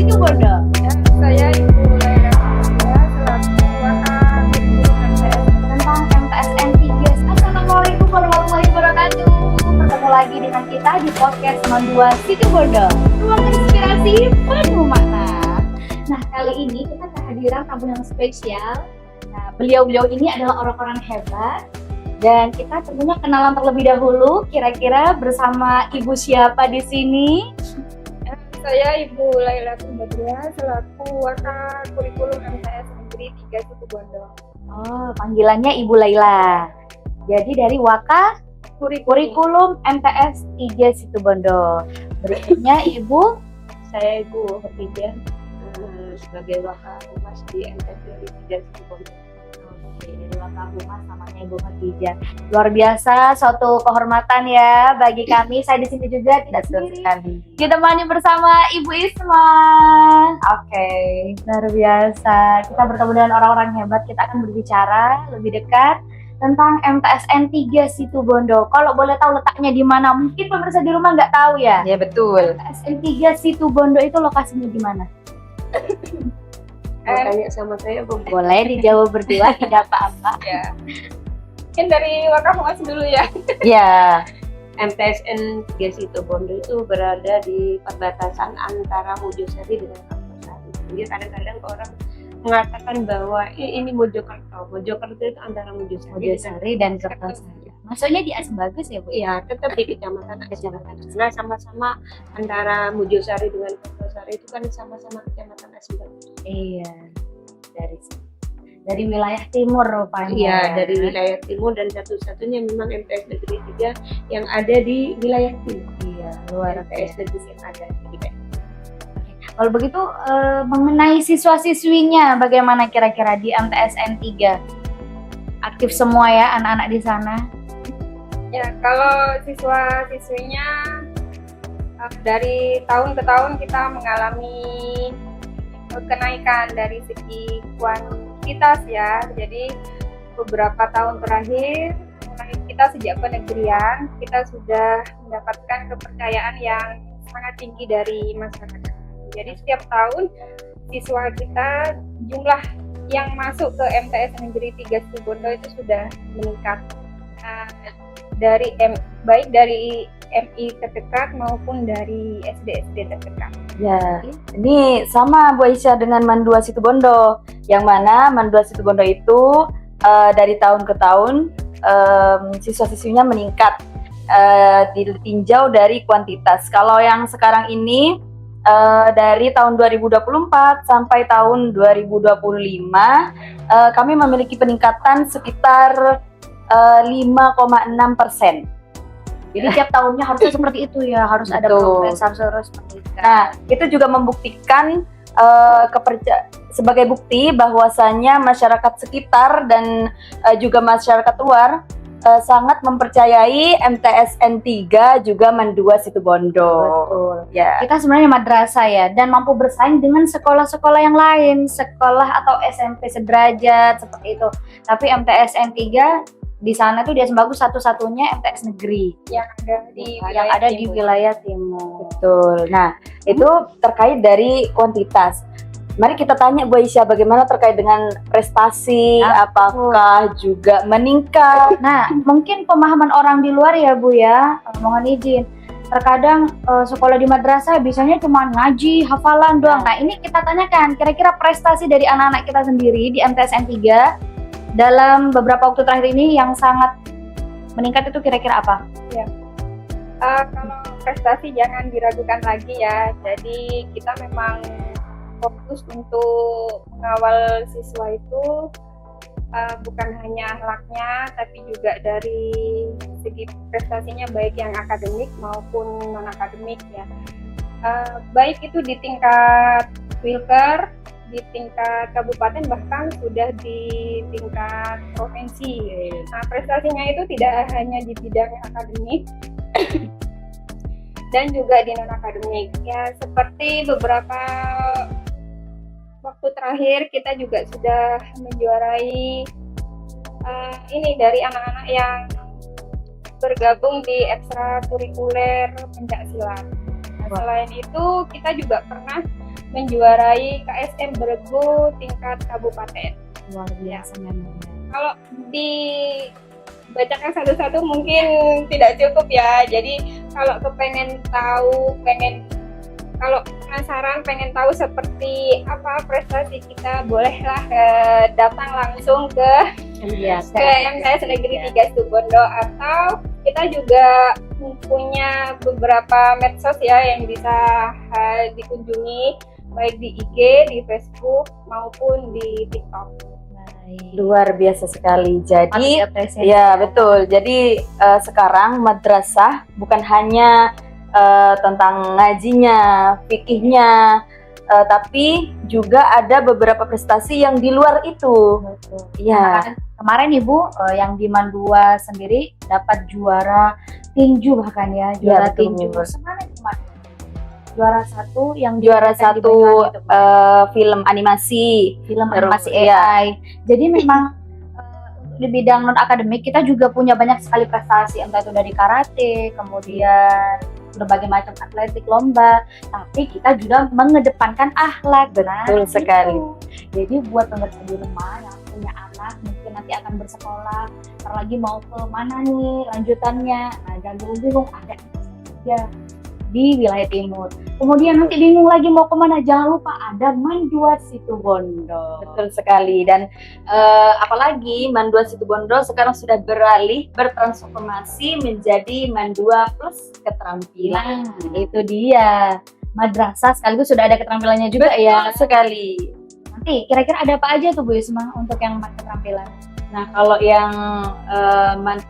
Situbondo. Dan saya Ibu Laila selaku Wakil Guru MTS Tentang MTSN 3. Assalamualaikum warahmatullahi wabarakatuh. Bertemu lagi dengan kita di podcast Mandua Situbondo, ruang inspirasi penuh makna. Nah, kali ini kita kehadiran tamu yang spesial. Nah, beliau-beliau ini adalah orang-orang hebat. Dan kita tentunya kenalan terlebih dahulu. Kira-kira bersama ibu siapa di sini? Saya Ibu Laila Badria selaku Wakil Kurikulum MTS Negeri 3 Situbondo. Oh, panggilannya Ibu Laila. Jadi dari Waka Kurikulum MTS 3 Situbondo. Berikutnya Ibu, Saya Ibu Khadijah sebagai Wakil Humas di MTS Negeri 3 Situbondo. Oke, dari Waka Humas namanya Ibu Khadijah. Luar biasa, suatu kehormatan ya bagi kami. Saya di sini juga tidak sendiri. Ditemani bersama Ibu Isma. Oke, luar biasa. Kita bertemu dengan orang-orang hebat. Kita akan berbicara lebih dekat tentang MTSN 3 Situbondo. Kalau boleh tahu letaknya di mana? Mungkin pemirsa di rumah nggak tahu ya. Ya betul. MTSN 3 Situbondo itu lokasinya di mana? Mau tanya sama saya Bu? Boleh dijawab berdua, tidak apa-apa. Ya. Mungkin dari Wakil Humas dulu ya. Ya. MTSN 3 Situbondo itu berada di perbatasan antara Mojosari dengan Kertosari. Jadi kadang-kadang orang mengatakan bahwa ini Mojokerto. Mojokerto itu antara Mojosari dan Kertosari. Maksudnya di Asem Bagus ya Bu? Iya, tetap di kecamatan Asembagus. Karena sama-sama antara Mojosari dengan Kertosari itu kan sama-sama kecamatan Asembagus. Iya, dari wilayah timur rupanya. Iya, dari wilayah timur dan satu-satunya memang MTS Negeri 3 yang ada di wilayah timur. Iya, luar MTS biasa. Negeri yang ada di wilayah. Kalau begitu mengenai siswa-siswinya bagaimana kira-kira di MTSN 3? Aktif semua ya anak-anak di sana? Ya, kalau siswa-siswinya dari tahun ke tahun kita mengalami kenaikan dari segi kuantitas ya. Jadi beberapa tahun terakhir mulai kita sejak penegrian kita sudah mendapatkan kepercayaan yang sangat tinggi dari masyarakat. Jadi setiap tahun siswa kita jumlah yang masuk ke MTS Negeri 3 Situbondo itu sudah meningkat. Dari baik dari MI terdekat maupun dari SD terdekat. Ya, ini sama Bu Aisyah dengan Mandua Situbondo, yang mana Mandua Situbondo itu dari tahun ke tahun siswa-siswinya meningkat, ditinjau dari kuantitas. Kalau yang sekarang ini dari tahun 2024 sampai tahun 2025 kami memiliki peningkatan sekitar 5,6%. Jadi tiap tahunnya harusnya seperti itu ya, harus ada progres, harus meningkat. Nah, itu juga membuktikan sebagai bukti bahwasannya masyarakat sekitar dan juga masyarakat luar sangat mempercayai MTSN 3 juga Mandua Situbondo. Betul. Ya. Kita sebenarnya madrasah ya, dan mampu bersaing dengan sekolah-sekolah yang lain, sekolah atau SMP sederajat seperti itu. Tapi MTSN 3 di sana tuh dia Asembagus satu-satunya MTS negeri yang ada di wilayah timur. Betul. Nah, itu terkait dari kuantitas. Mari kita tanya Bu Aisyah bagaimana terkait dengan prestasi, apakah juga meningkat? Nah, mungkin pemahaman orang di luar ya Bu ya, mohon izin. Terkadang sekolah di madrasah biasanya cuma ngaji, hafalan doang. Nah, ini kita tanyakan kira-kira prestasi dari anak-anak kita sendiri di MTSN 3 dalam beberapa waktu terakhir ini yang sangat meningkat itu kira-kira apa? Ya. Kalau prestasi jangan diragukan lagi ya. Jadi kita memang fokus untuk mengawal siswa itu bukan hanya akhlaknya, tapi juga dari segi prestasinya baik yang akademik maupun non akademik ya. Baik itu di tingkat Wilker, di tingkat kabupaten, bahkan sudah di tingkat provinsi. Nah, prestasinya itu tidak hanya di bidang akademik dan juga di non akademik ya, seperti beberapa waktu terakhir kita juga sudah menjuarai ini dari anak-anak yang bergabung di ekstrakurikuler pencaksilat. Nah, selain itu kita juga pernah menjuarai KSM Bergu tingkat kabupaten. Luar biasa memang. Kalau dibacakan satu-satu mungkin tidak cukup ya. Jadi kalau kalau penasaran pengen tahu seperti apa prestasi kita, bolehlah datang langsung ke MTS Negeri 3 Situbondo, atau kita juga punya beberapa medsos ya yang bisa dikunjungi, baik di IG, di Facebook maupun di TikTok. Luar biasa sekali. Jadi ya betul. Jadi sekarang madrasah bukan hanya tentang ngajinya, fikihnya, tapi juga ada beberapa prestasi yang di luar itu. Iya. Kemarin Ibu yang di Mandua sendiri dapat juara tinju bahkan ya, juara tinju. Semana kemarin? Juara satu film animasi AI. Jadi memang di bidang non akademik kita juga punya banyak sekali prestasi, entah itu dari karate, kemudian berbagai macam atletik, lomba, tapi kita juga mengedepankan akhlak. Betul sekali. Jadi buat pemirsa di rumah yang punya anak mungkin nanti akan bersekolah, ntar lagi mau ke mana nih lanjutannya, nah jangan dulu bingung, ada ya di wilayah timur. Kemudian nanti bingung lagi mau kemana, jangan lupa ada Mandua Situbondo. Betul sekali. Dan apalagi Mandua Situbondo sekarang sudah bertransformasi menjadi Mandua plus keterampilan. Nah, itu dia. Madrasah sekaligus sudah ada keterampilannya juga. Betul ya. sekali. Nanti kira-kira ada apa aja tuh Bu Yusma untuk yang keterampilan? Nah, kalau yang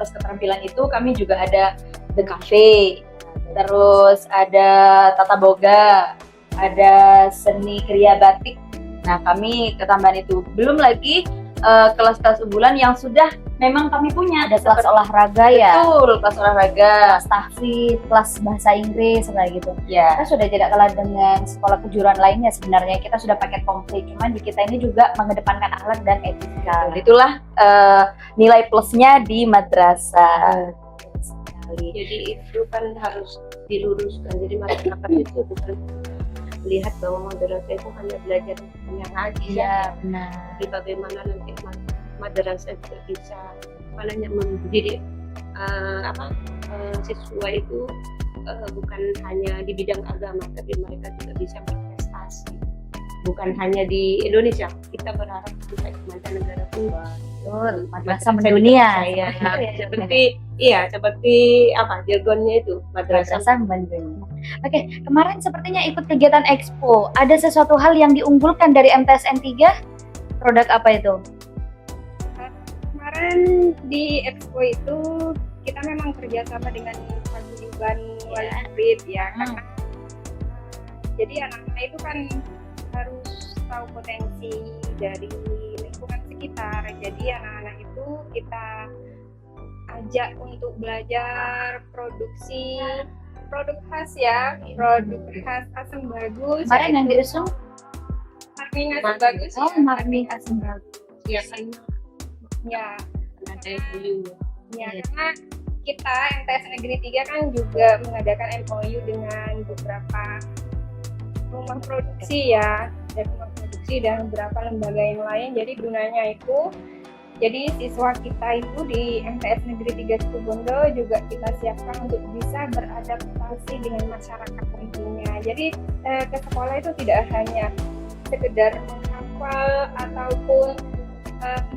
plus keterampilan itu kami juga ada The Cafe, terus ada tata boga, ada seni kriya batik. Nah, kami ketambahan itu. Belum lagi kelas-kelas unggulan yang sudah memang kami punya. Ada kelas olahraga ya? Betul, kelas olahraga, kelas tahfidz, kelas bahasa Inggris, kayak gitu. Ya. Kita sudah tidak kalah dengan sekolah kejuruan lainnya sebenarnya. Kita sudah paket komplit, cuman di kita ini juga mengedepankan akhlak dan etika. Itulah nilai plusnya di madrasah. Jadi itu kan harus diluruskan. Jadi masyarakat itu bukan melihat bahwa madrasah itu hanya belajar hanya ngaji ya, benar. Tapi bagaimana nanti madrasah juga bisa mendidik siswa itu bukan hanya di bidang agama, tapi mereka juga bisa berprestasi. Bukan hanya di Indonesia, kita berharap sampai ke mancanegara pun. Betul, madrasah mendunia. Seperti apa jargonnya itu, madrasah mendunia. Oke, kemarin sepertinya ikut kegiatan Expo. Ada sesuatu hal yang diunggulkan dari MTSN 3? Produk apa itu? Kemarin di Expo itu kita memang kerjasama dengan Paguyuban Wali Murid ya, karena jadi anak-anak itu kan harus tahu potensi dari lingkungan sekitar. Jadi anak-anak itu kita ajak untuk belajar produksi produk khas ya, produk khas Asam Bagus. Kemarin yang diusung Marming Asam Bagus. Oh, Marming Asam Bagus. Ya kan? Ya. Ada MOU. Ya, karena kita MTS Negeri 3 kan juga mengadakan MOU dengan beberapa rumah produksi ya, dan beberapa lembaga yang lain. Jadi gunanya itu, jadi siswa kita itu di MTS Negeri 3 Situbondo juga kita siapkan untuk bisa beradaptasi dengan masyarakat tentunya. Jadi ke sekolah itu tidak hanya sekedar menghafal ataupun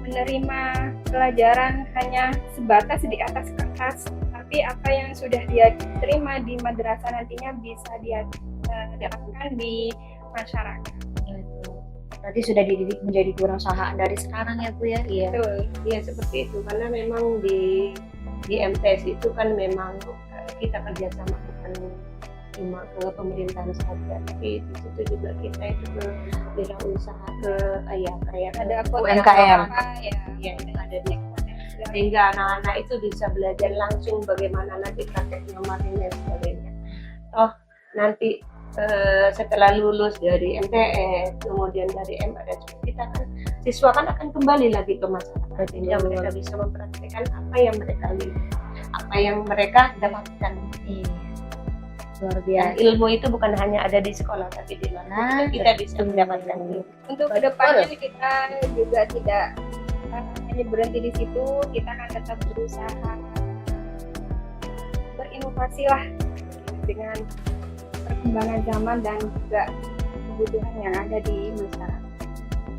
menerima pelajaran hanya sebatas di atas kertas, tapi apa yang sudah dia terima di madrasah nantinya bisa dia dapatkan di masyarakat. Berarti sudah dididik menjadi kewirausahaan dari sekarang ya Bu ya? Iya. Betul, ya seperti itu, karena memang di MTS itu kan memang kita kerjasama bukan cuma ke pemerintahan saja, tapi di situ juga kita itu berwirausaha kayak ada UMKM ya ada di, sehingga anak-anak itu bisa belajar langsung bagaimana nanti praktek nomarin dan sebagainya. Nanti setelah lulus dari MTS, kemudian dari MA, kita kan siswa kan akan kembali lagi ke masyarakat, sehingga mereka bisa mempraktikkan apa yang mereka lihat, apa yang mereka dapatkan. luar Dan biasa. ilmu itu bukan hanya ada di sekolah, tapi di mana Nah, kita bisa mendapatkan itu. Untuk kedepannya kita juga tidak hanya berhenti di situ, kita akan tetap berusaha berinovasi lah dengan perkembangan zaman dan juga kebutuhan yang ada di masyarakat.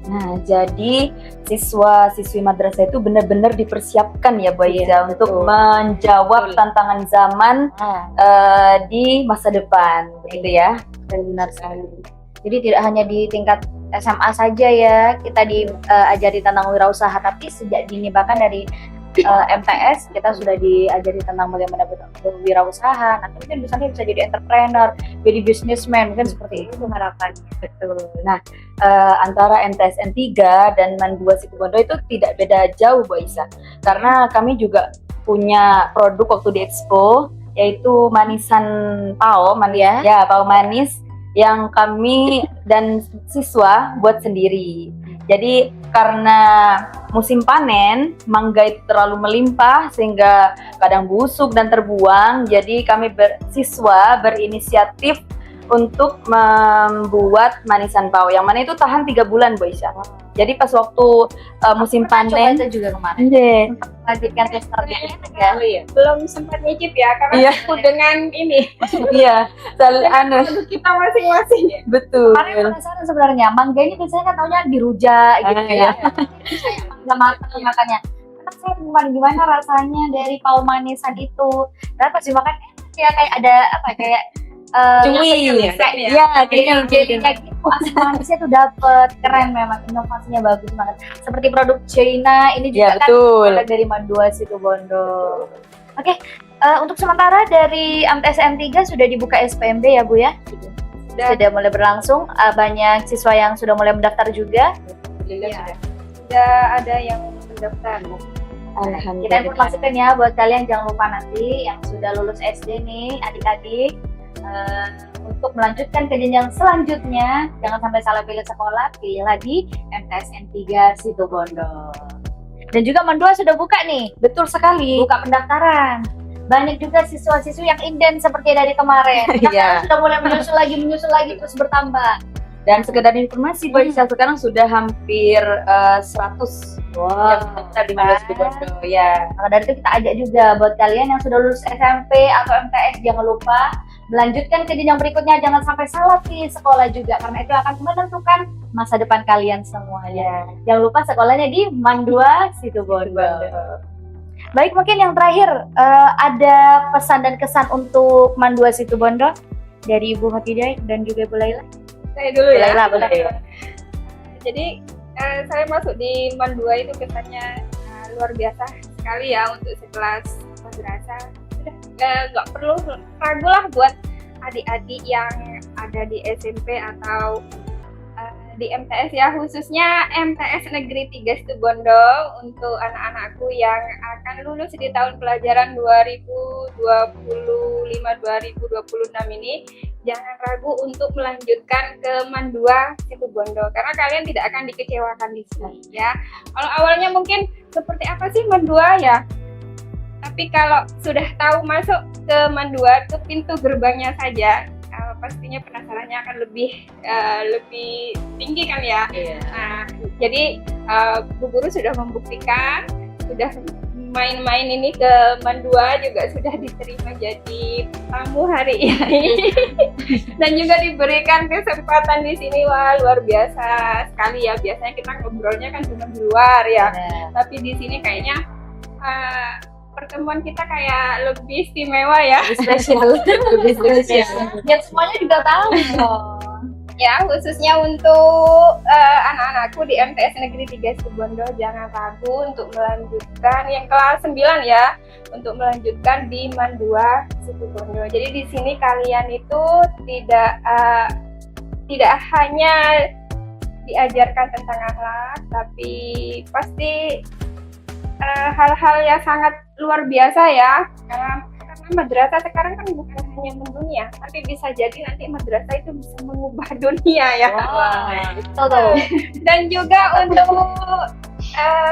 Nah, jadi siswa-siswi madrasah itu benar-benar dipersiapkan ya Bu Aisyah Iya, untuk betul. menjawab Betul. tantangan zaman Nah, di masa depan, begitu ya? benar sekali. Jadi tidak hanya di tingkat SMA saja ya kita diajari tentang wirausaha, tapi sejak dini bahkan dari MTS kita sudah diajari tentang bagaimana berwirausaha. Nanti mungkin misalnya bisa jadi entrepreneur, jadi businessman, mungkin seperti itu harapannya. Betul. Nah, antara MTS N3 dan MAN 2 Situbondo itu tidak beda jauh Bu Aisyah. Karena kami juga punya produk waktu di Expo, yaitu manisan pao, manis, ya pao manis yang kami dan siswa buat sendiri. Jadi karena musim panen, mangga itu terlalu melimpah sehingga kadang busuk dan terbuang. Jadi kami siswa berinisiatif untuk membuat manisan pao. Yang mana itu tahan 3 bulan Bu Aisyah. Jadi pas waktu musim Coba panen, itu juga kemarin. iya. Lanjutkan testernya ya. Oh iya. Belum sempat nyicip ya, karena Iya. sibuk dengan ini Iya, anu, produk kita masing-masing ya. betul. Kemarin penasaran sebenarnya, mangga ini biasanya kan taunya dirujak gitu Ah, ya. iya. Kayak mangga matang makanya. Karena saya gimana rasanya dari pao manisan itu. Dan pas dimakan ya kayak ada apa kayak Cumi. ya? Iya, jadinya gitu asam manisnya tuh dapet. Keren memang, inovasinya bagus banget. Seperti produk China ini Iya, juga kan betul. produk dari MAN 2 Situbondo. Oke, untuk sementara dari MTS N3 sudah dibuka SPMB ya Bu ya? Sudah mulai berlangsung, banyak siswa yang sudah mulai mendaftar juga. Alhamdulillah Iya. sudah. Sudah ada yang mendaftar. Kita Alhamdulillah. informasikan ya buat kalian, jangan lupa nanti yang sudah lulus SD nih adik-adik, untuk melanjutkan ke jenjang selanjutnya jangan sampai salah pilih sekolah, pilihlah di MTS N3 Situbondo. Dan juga MAN 2 sudah buka nih, Betul sekali. buka pendaftaran. Banyak juga siswa-siswi yang inden seperti dari kemarin. Iya. Sudah mulai menyusul lagi terus bertambah. Dan sekedar informasi Bu Aisyah, sekarang sudah hampir 100 yang daftar di MAN 2 Situbondo. Ya. Maka dari itu kita ajak juga buat kalian yang sudah lulus SMP atau MTS, jangan lupa melanjutkan ke jenjang berikutnya, jangan sampai salah pilih sekolah juga karena itu akan menentukan masa depan kalian semuanya. Jangan lupa sekolahnya di MAN 2 Situbondo. Baik, mungkin yang terakhir ada pesan dan kesan untuk MAN 2 Situbondo dari Ibu Hatidah dan juga Ibu Laila. Saya dulu ya. Laila, boleh. Jadi saya masuk di MAN 2 itu kesannya luar biasa sekali ya untuk sekelas madrasah. Sudah nggak perlu ragu lah buat adik-adik yang ada di SMP atau di MTS ya, khususnya MTS Negeri 3 Situbondo untuk anak-anakku yang akan lulus di tahun pelajaran 2025-2026 ini. Jangan ragu untuk melanjutkan ke MAN 2 Situbondo karena kalian tidak akan dikecewakan di sini ya. Kalau awalnya mungkin seperti apa sih MAN 2 ya? Tapi kalau sudah tahu masuk ke MAN 2 ke pintu gerbangnya saja, pastinya penasarannya akan lebih tinggi kan ya. Nah, jadi Bu Guru sudah membuktikan, sudah main-main ini ke MAN 2 juga sudah diterima jadi tamu hari ini dan juga diberikan kesempatan di sini. Wah, luar biasa sekali ya. Biasanya kita ngobrolnya kan cuma di luar ya, tapi di sini kayaknya pertemuan kita kayak lebih istimewa ya. Spesial. Ya semuanya juga tahu kok. Ya, khususnya untuk anak-anakku di MTS Negeri 3 Situbondo, jangan ragu untuk melanjutkan yang kelas 9 ya, untuk melanjutkan di MAN 2 Situbondo. Jadi di sini kalian itu tidak hanya diajarkan tentang akhlak, tapi pasti hal-hal yang sangat luar biasa ya, karena madrasah sekarang kan bukan hanya mendunia, tapi bisa jadi nanti madrasah itu bisa mengubah dunia ya. Betul. Dan juga untuk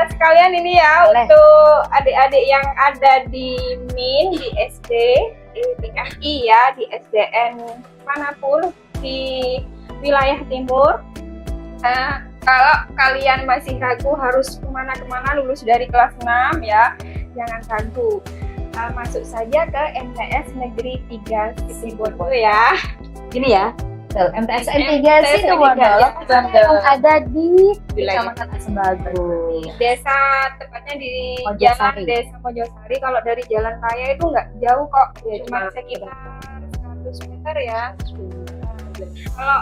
sekalian ini ya, Boleh. untuk adik-adik yang ada di MIN, di SD, di FI ya, di SDN manapun di wilayah timur. Kalau kalian masih ragu harus kemana-kemana lulus dari kelas 6 ya, jangan ragu. Masuk saja ke MTS Negeri 3 Situbondo ya. Gini ya, MTSN 3 Situbondo yang ada di Kecamatan Sebagu. Desa, tepatnya di Mojosari. Jalan Desa Mojosari. Kalau dari jalan raya itu nggak jauh kok, Ya, cuma cuma sekitar 100 meter ya. Kalau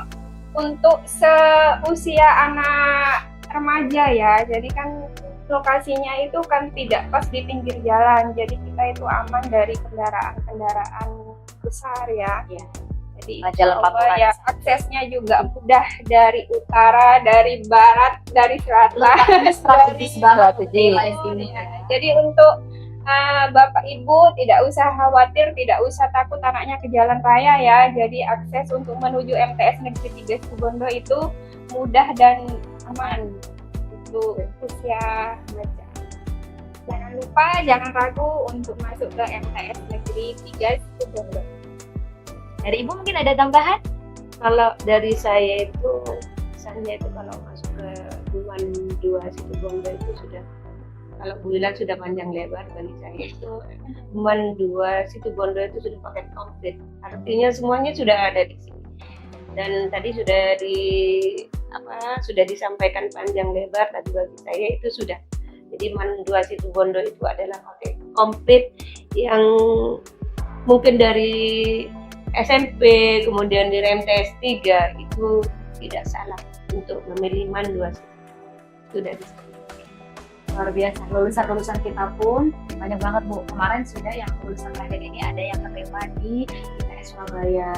untuk seusia anak remaja ya, jadi kan lokasinya itu kan tidak pas di pinggir jalan, jadi kita itu aman dari kendaraan-kendaraan besar ya. Iya. Jadi Jalan insya Allah Pakuan. ya, aksesnya juga mudah dari utara, dari barat, dari selatan. Strategis banget Strategi. wilayah timur. Ya, jadi untuk Bapak Ibu tidak usah khawatir, tidak usah takut anaknya ke jalan raya ya. Jadi akses untuk menuju MTS Negeri 3 Situbondo itu mudah dan aman untuk usia remaja. Jangan lupa, jangan ragu untuk masuk ke MTS Negeri 3 Situbondo. Dari Ibu mungkin ada tambahan? Kalau dari saya itu misalnya itu kalau masuk ke Duman 2 Situbondo itu sudah, kalau Bu Wilan sudah panjang lebar, bagi saya itu Duman 2 Situbondo itu sudah paket komplit, artinya semuanya sudah ada di sini. Dan tadi sudah disampaikan panjang lebar, tapi bagi saya itu sudah. Jadi Man 2 Situbondo itu adalah paket komplit yang mungkin dari SMP, kemudian di MTS 3 itu tidak salah untuk memilih Man 2 sudah di sana. Luar biasa, lulusan kita pun banyak banget Bu. Kemarin sudah yang lulusan terakhir ini ada yang keterima di ITS Surabaya.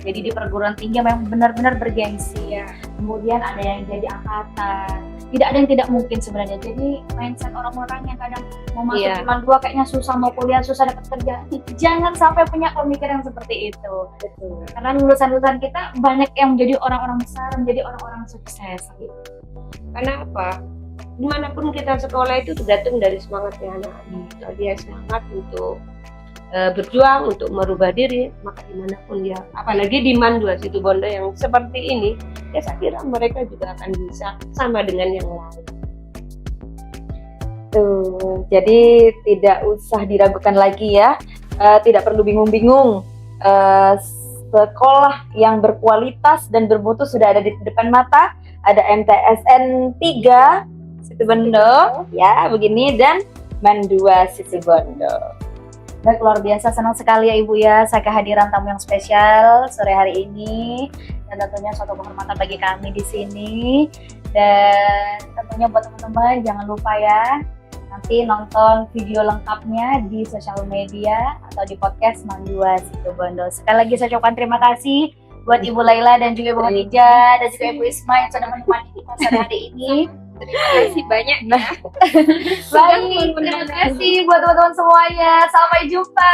Jadi di perguruan tinggi memang benar-benar bergengsi ya. Kemudian ada yang jadi angkatan. Tidak ada yang tidak mungkin sebenarnya. Jadi mindset orang-orang yang kadang mau masuk Iya. bulan 2 kayaknya susah, mau kuliah susah dapat kerja. Jangan sampai punya pemikiran seperti itu. Betul. Karena lulusan-lulusan kita banyak yang menjadi orang-orang besar, menjadi orang-orang sukses gitu. Karena apa? Dimanapun kita sekolah itu tergantung dari semangatnya anak-anak. Kalau dia semangat untuk berjuang, untuk merubah diri, maka dimanapun dia, apalagi di Man 2 Situbondo yang seperti ini, ya saya kira mereka juga akan bisa sama dengan yang lain. Tuh, jadi tidak usah diragukan lagi ya, tidak perlu bingung-bingung. Sekolah yang berkualitas dan bermutu sudah ada di depan mata. Ada MTSN 3 Situbondo, ya begini, dan Man 2 Situbondo. Baik, luar biasa, senang sekali ya Ibu ya, saya kehadiran tamu yang spesial sore hari ini, dan tentunya suatu kehormatan bagi kami di sini. Dan tentunya buat teman-teman jangan lupa ya, nanti nonton video lengkapnya di sosial media atau di podcast Man 2 Situbondo. Sekali lagi saya ucapkan terima kasih buat Ibu Laila dan juga Ibu Khadijah dan juga Ibu Isma yang sudah menemani kita sore hari ini. Terima kasih banyak ya. Baik, terima kasih buat teman-teman semuanya. Sampai jumpa.